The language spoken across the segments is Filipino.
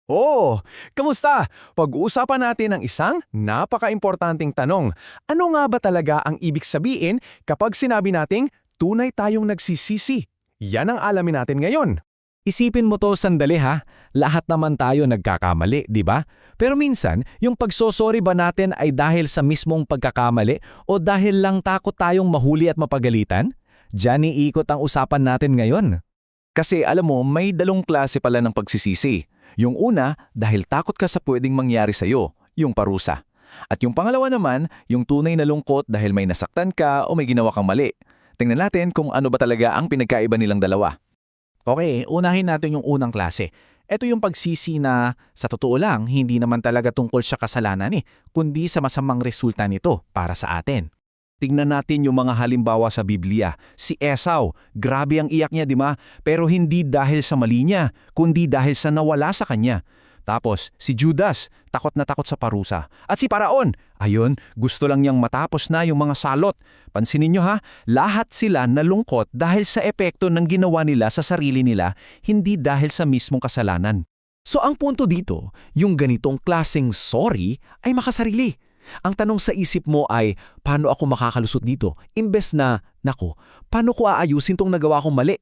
Oh, kamusta? Pag-uusapan natin ang isang napaka-importanting tanong. Ano nga ba talaga ang ibig sabihin kapag sinabi nating tunay tayong nagsisisi? Yan ang alamin natin ngayon. Isipin mo to sandali ha, lahat naman tayo nagkakamali, di ba? Pero minsan, yung pagsosorry ba natin ay dahil sa mismong pagkakamali o dahil lang takot tayong mahuli at mapagalitan? Diyan iikot ang usapan natin ngayon. Kasi alam mo, may dalong klase pala ng pagsisisi. Yung una, dahil takot ka sa pwedeng mangyari sa'yo, yung parusa. At yung pangalawa naman, yung tunay na lungkot dahil may nasaktan ka o may ginawa kang mali. Tingnan natin kung ano ba talaga ang pinagkaiba nilang dalawa. Okay, unahin natin yung unang klase. Ito yung pagsisi na, sa totoo lang, hindi naman talaga tungkol sa kasalanan kundi sa masamang resulta nito para sa atin. Tingnan natin yung mga halimbawa sa Biblia. Si Esau, grabe ang iyak niya, di ba? Pero hindi dahil sa mali niya, kundi dahil sa nawala sa kanya. Tapos, si Judas, takot na takot sa parusa. At si Paraon, ayun, gusto lang niyang matapos na yung mga salot. Pansinin niyo ha, lahat sila nalungkot dahil sa epekto ng ginawa nila sa sarili nila, hindi dahil sa mismong kasalanan. So ang punto dito, yung ganitong klaseng sorry ay makasarili. Ang tanong sa isip mo ay, paano ako makakalusot dito? Imbes na, nako, paano ko aayusin tong nagawa kong mali?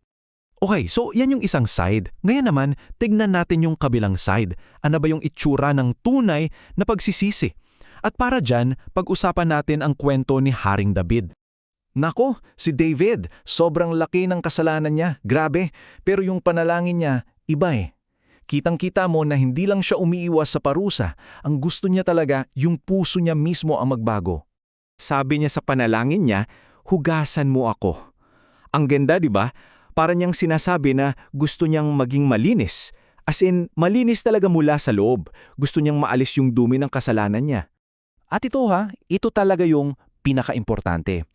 Okay, so yan yung isang side. Ngayon naman, tignan natin yung kabilang side. Ano ba yung itsura ng tunay na pagsisisi? At para dyan, pag-usapan natin ang kwento ni Haring David. Nako, si David, sobrang laki ng kasalanan niya, grabe. Pero yung panalangin niya, iba eh. Kitang-kita mo na hindi lang siya umiiwas sa parusa, ang gusto niya talaga yung puso niya mismo ang magbago. Sabi niya sa panalangin niya, hugasan mo ako. Ang ganda, di ba? Para niyang sinasabi na gusto niyang maging malinis. As in, malinis talaga mula sa loob. Gusto niyang maalis yung dumi ng kasalanan niya. At ito talaga yung pinaka-importante.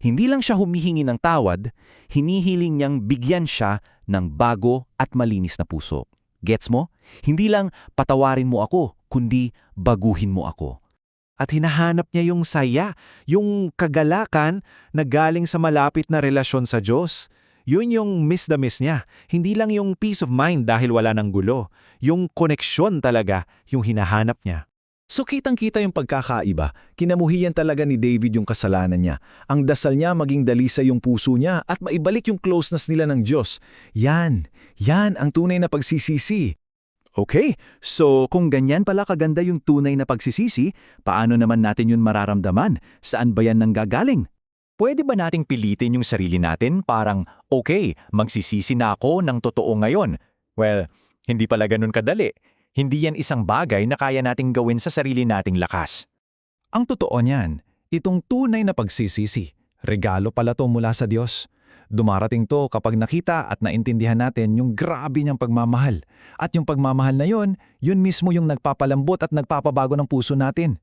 Hindi lang siya humihingi ng tawad, hinihiling niyang bigyan siya ng bago at malinis na puso. Gets mo? Hindi lang patawarin mo ako, kundi baguhin mo ako. At hinahanap niya yung saya, yung kagalakan na galing sa malapit na relasyon sa Diyos. Yun yung miss the miss niya. Hindi lang yung peace of mind dahil wala ng gulo. Yung koneksyon talaga, yung hinahanap niya. So kitang-kita yung pagkakaiba. Kinamuhian talaga ni David yung kasalanan niya. Ang dasal niya maging dalisay yung puso niya at maibalik yung closeness nila ng Diyos. Yan ang tunay na pagsisisi. Okay, so kung ganyan pala kaganda yung tunay na pagsisisi, paano naman natin yun mararamdaman? Saan ba yan nanggagaling? Pwede ba nating pilitin yung sarili natin parang, okay, magsisisi na ako ng totoo ngayon? Well, hindi pala ganun kadali. Hindi yan isang bagay na kaya nating gawin sa sarili nating lakas. Ang totoo niyan, itong tunay na pagsisisi, regalo pala to mula sa Diyos. Dumarating to kapag nakita at naintindihan natin yung grabe niyang pagmamahal. At yung pagmamahal na yun mismo yung nagpapalambot at nagpapabago ng puso natin.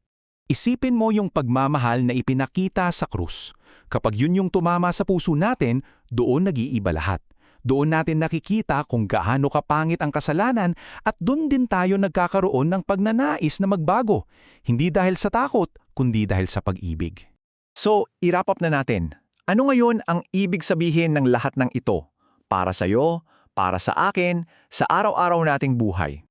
Isipin mo yung pagmamahal na ipinakita sa krus. Kapag yun yung tumama sa puso natin, doon nag-iiba lahat. Doon natin nakikita kung gaano kapangit ang kasalanan at doon din tayo nagkakaroon ng pagnanais na magbago. Hindi dahil sa takot, kundi dahil sa pag-ibig. So, i-wrap up na natin. Ano ngayon ang ibig sabihin ng lahat ng ito? Para sa'yo, para sa akin, sa araw-araw nating buhay.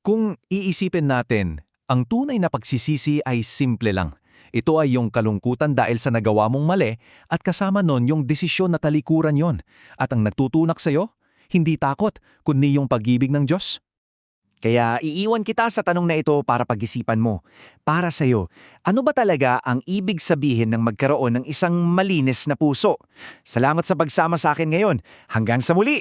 Kung iisipin natin, ang tunay na pagsisisi ay simple lang. Ito ay yung kalungkutan dahil sa nagawa mong mali at kasama nun yung desisyon na talikuran yon. At ang nagtutunak sa'yo, hindi takot, kundi yung pag-ibig ng Diyos. Kaya iiwan kita sa tanong na ito para pag-isipan mo. Para sa'yo, ano ba talaga ang ibig sabihin ng magkaroon ng isang malinis na puso? Salamat sa pagsama sa akin ngayon. Hanggang sa muli!